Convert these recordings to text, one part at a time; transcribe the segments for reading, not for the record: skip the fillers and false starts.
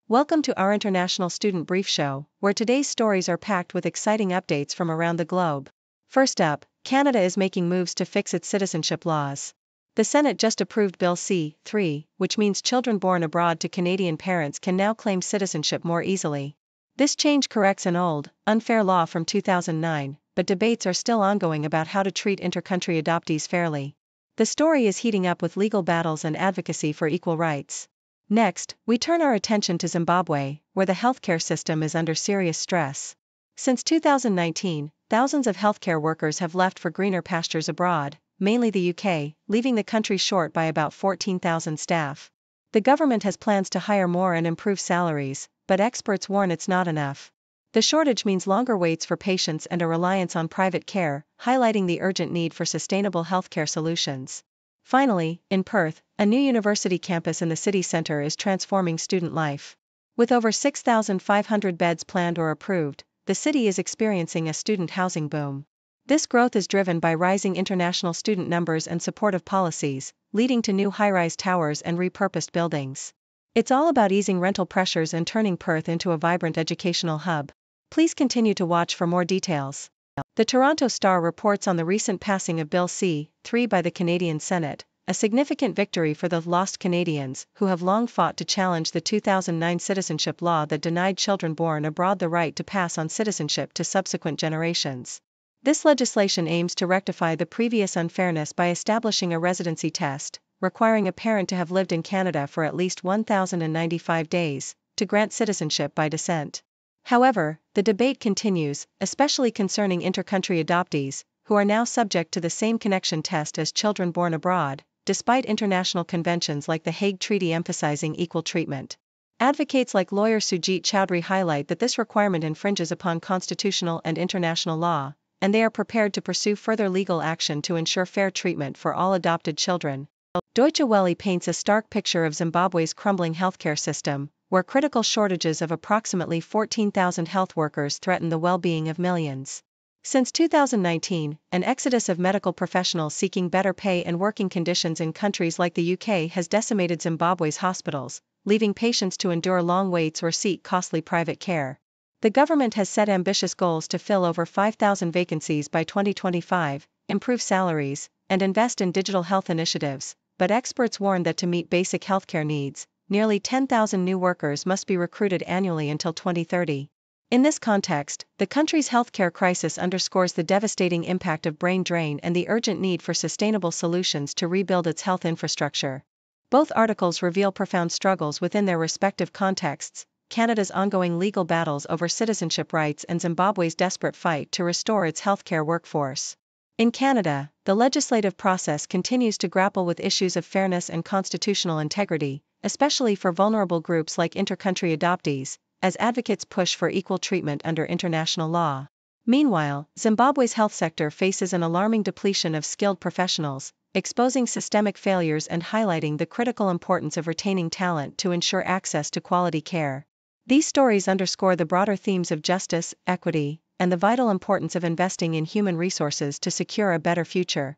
Welcome to our International Student Brief Show, where today's stories are packed with exciting updates from around the globe. First up, Canada is making moves to fix its citizenship laws. The Senate just approved Bill C-3, which means children born abroad to Canadian parents can now claim citizenship more easily. This change corrects an old, unfair law from 2009, but debates are still ongoing about how to treat intercountry adoptees fairly. The story is heating up with legal battles and advocacy for equal rights. Next, we turn our attention to Zimbabwe, where the healthcare system is under serious stress. Since 2019, thousands of healthcare workers have left for greener pastures abroad, mainly the UK, leaving the country short by about 14,000 staff. The government has plans to hire more and improve salaries, but experts warn it's not enough. The shortage means longer waits for patients and a reliance on private care, highlighting the urgent need for sustainable healthcare solutions. Finally, in Perth, a new university campus in the city centre is transforming student life. With over 6,500 beds planned or approved, the city is experiencing a student housing boom. This growth is driven by rising international student numbers and supportive policies, leading to new high-rise towers and repurposed buildings. It's all about easing rental pressures and turning Perth into a vibrant educational hub. Please continue to watch for more details. The Toronto Star reports on the recent passing of Bill C-3 by the Canadian Senate, a significant victory for the lost Canadians, who have long fought to challenge the 2009 citizenship law that denied children born abroad the right to pass on citizenship to subsequent generations. This legislation aims to rectify the previous unfairness by establishing a residency test, requiring a parent to have lived in Canada for at least 1,095 days, to grant citizenship by descent. However, the debate continues, especially concerning intercountry adoptees, who are now subject to the same connection test as children born abroad, despite international conventions like the Hague Treaty emphasizing equal treatment. Advocates like lawyer Sujit Chowdhury highlight that this requirement infringes upon constitutional and international law, and they are prepared to pursue further legal action to ensure fair treatment for all adopted children. Deutsche Welle paints a stark picture of Zimbabwe's crumbling healthcare system, where critical shortages of approximately 14,000 health workers threaten the well-being of millions. Since 2019, an exodus of medical professionals seeking better pay and working conditions in countries like the UK has decimated Zimbabwe's hospitals, leaving patients to endure long waits or seek costly private care. The government has set ambitious goals to fill over 5,000 vacancies by 2025, improve salaries, and invest in digital health initiatives, but experts warn that to meet basic healthcare needs, nearly 10,000 new workers must be recruited annually until 2030. In this context, the country's healthcare crisis underscores the devastating impact of brain drain and the urgent need for sustainable solutions to rebuild its health infrastructure. Both articles reveal profound struggles within their respective contexts: Canada's ongoing legal battles over citizenship rights and Zimbabwe's desperate fight to restore its healthcare workforce. In Canada, the legislative process continues to grapple with issues of fairness and constitutional integrity, especially for vulnerable groups like intercountry adoptees, as advocates push for equal treatment under international law. Meanwhile, Zimbabwe's health sector faces an alarming depletion of skilled professionals, exposing systemic failures and highlighting the critical importance of retaining talent to ensure access to quality care. These stories underscore the broader themes of justice, equity, and the vital importance of investing in human resources to secure a better future.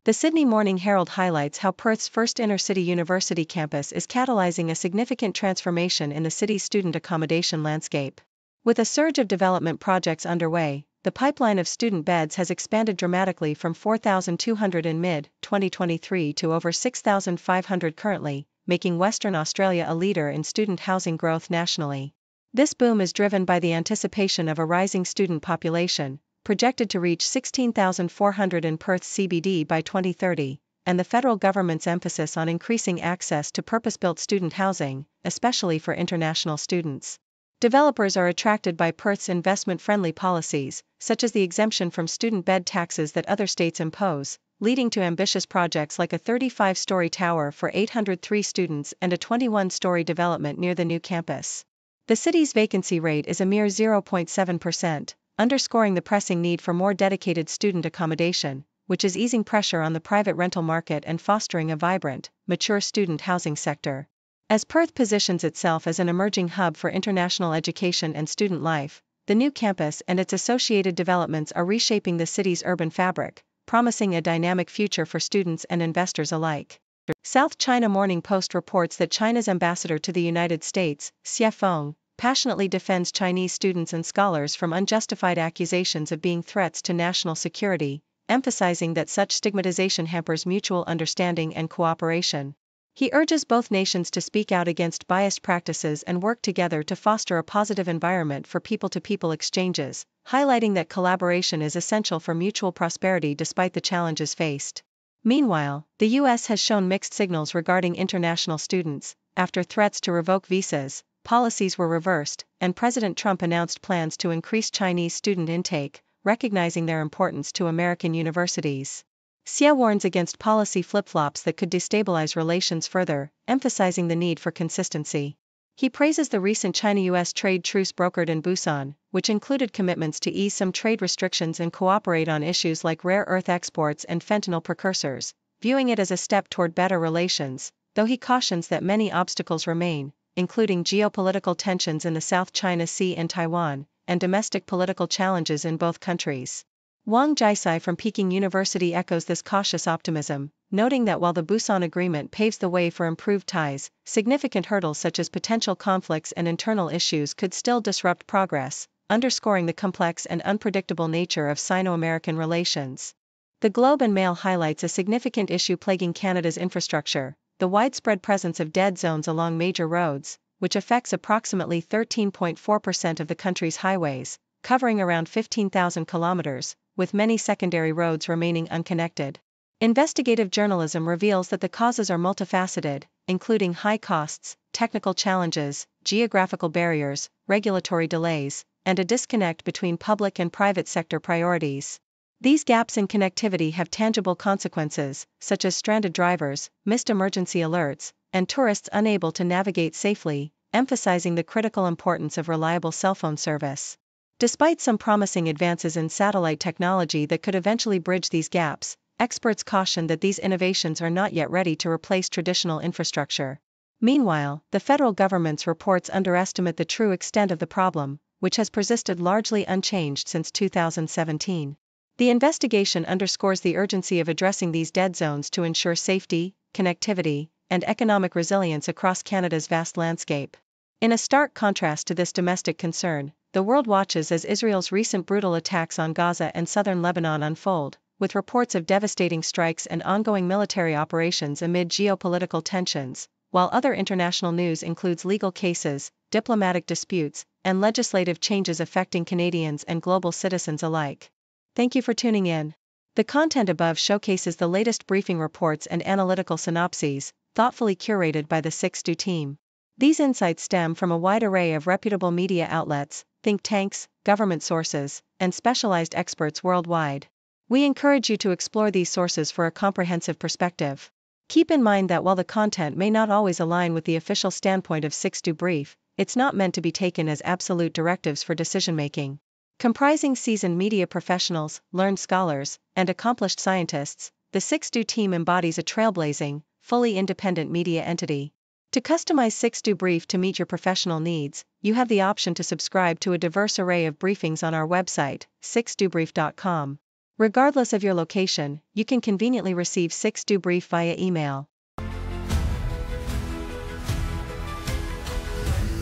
The Sydney Morning Herald highlights how Perth's first inner-city university campus is catalyzing a significant transformation in the city's student accommodation landscape. With a surge of development projects underway, the pipeline of student beds has expanded dramatically from 4,200 in mid-2023 to over 6,500 currently, making Western Australia a leader in student housing growth nationally. This boom is driven by the anticipation of a rising student population, projected to reach 16,400 in Perth's CBD by 2030, and the federal government's emphasis on increasing access to purpose-built student housing, especially for international students. Developers are attracted by Perth's investment-friendly policies, such as the exemption from student bed taxes that other states impose, leading to ambitious projects like a 35-story tower for 803 students and a 21-story development near the new campus. The city's vacancy rate is a mere 0.7%, underscoring the pressing need for more dedicated student accommodation, which is easing pressure on the private rental market and fostering a vibrant, mature student housing sector. As Perth positions itself as an emerging hub for international education and student life, the new campus and its associated developments are reshaping the city's urban fabric, promising a dynamic future for students and investors alike. South China Morning Post reports that China's ambassador to the United States, Xie Feng, passionately defends Chinese students and scholars from unjustified accusations of being threats to national security, emphasizing that such stigmatization hampers mutual understanding and cooperation. He urges both nations to speak out against biased practices and work together to foster a positive environment for people-to-people exchanges, highlighting that collaboration is essential for mutual prosperity despite the challenges faced. Meanwhile, the U.S. has shown mixed signals regarding international students. After threats to revoke visas, policies were reversed, and President Trump announced plans to increase Chinese student intake, recognizing their importance to American universities. Xie warns against policy flip-flops that could destabilize relations further, emphasizing the need for consistency. He praises the recent China-US trade truce brokered in Busan, which included commitments to ease some trade restrictions and cooperate on issues like rare earth exports and fentanyl precursors, viewing it as a step toward better relations, though he cautions that many obstacles remain, including geopolitical tensions in the South China Sea and Taiwan, and domestic political challenges in both countries. Wang Jiasai from Peking University echoes this cautious optimism, noting that while the Busan Agreement paves the way for improved ties, significant hurdles such as potential conflicts and internal issues could still disrupt progress, underscoring the complex and unpredictable nature of Sino-American relations. The Globe and Mail highlights a significant issue plaguing Canada's infrastructure: the widespread presence of dead zones along major roads, which affects approximately 13.4% of the country's highways, covering around 15,000 kilometers, with many secondary roads remaining unconnected. Investigative journalism reveals that the causes are multifaceted, including high costs, technical challenges, geographical barriers, regulatory delays, and a disconnect between public and private sector priorities. These gaps in connectivity have tangible consequences, such as stranded drivers, missed emergency alerts, and tourists unable to navigate safely, emphasizing the critical importance of reliable cell phone service. Despite some promising advances in satellite technology that could eventually bridge these gaps, experts caution that these innovations are not yet ready to replace traditional infrastructure. Meanwhile, the federal government's reports underestimate the true extent of the problem, which has persisted largely unchanged since 2017. The investigation underscores the urgency of addressing these dead zones to ensure safety, connectivity, and economic resilience across Canada's vast landscape. In a stark contrast to this domestic concern, the world watches as Israel's recent brutal attacks on Gaza and southern Lebanon unfold, with reports of devastating strikes and ongoing military operations amid geopolitical tensions, while other international news includes legal cases, diplomatic disputes, and legislative changes affecting Canadians and global citizens alike. Thank you for tuning in. The content above showcases the latest briefing reports and analytical synopses, thoughtfully curated by the 6Do team. These insights stem from a wide array of reputable media outlets, think tanks, government sources, and specialized experts worldwide. We encourage you to explore these sources for a comprehensive perspective. Keep in mind that while the content may not always align with the official standpoint of 6Do Brief, it's not meant to be taken as absolute directives for decision-making. Comprising seasoned media professionals, learned scholars, and accomplished scientists, the 6Do team embodies a trailblazing, fully independent media entity. To customize 6Do Brief to meet your professional needs, you have the option to subscribe to a diverse array of briefings on our website, 6dobrief.com. Regardless of your location, you can conveniently receive 6Do Brief via email. When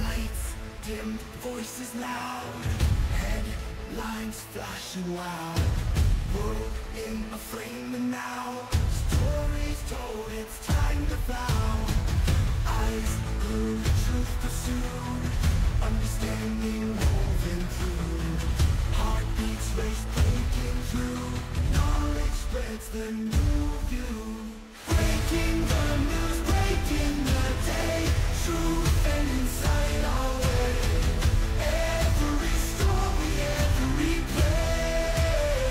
lights dim, voices loud, headlines flashing wild, world in a frame and now, stories told, it's time to vow. Eyes grew, truth pursued, understanding woven through, heartbeats race breaking through, knowledge spreads the new view. Breaking the news, breaking the day, truth and insight our way. Every story, every place.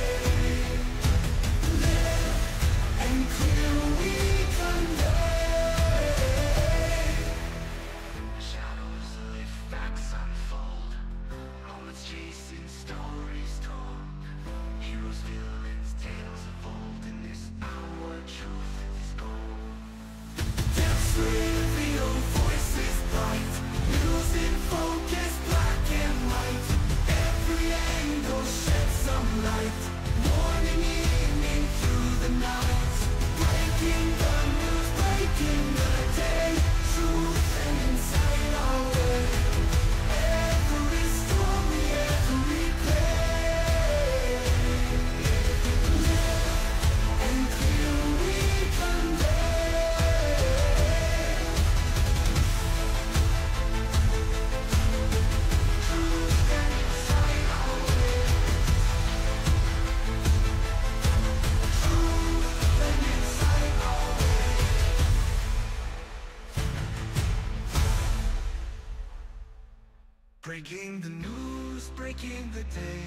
Breaking the news, breaking the day,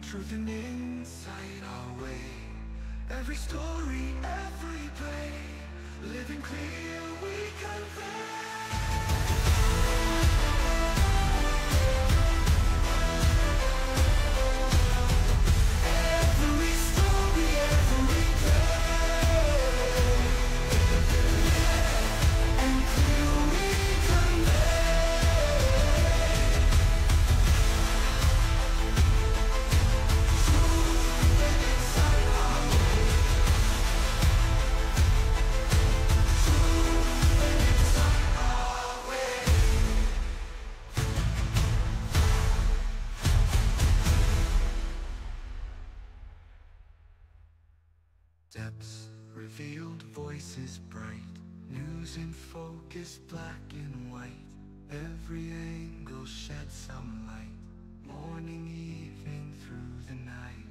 truth and insight our way. Every story, every play, living clear we convey. Depths revealed, voices bright, news in focus, black and white. Every angle sheds some light, morning, evening, through the night.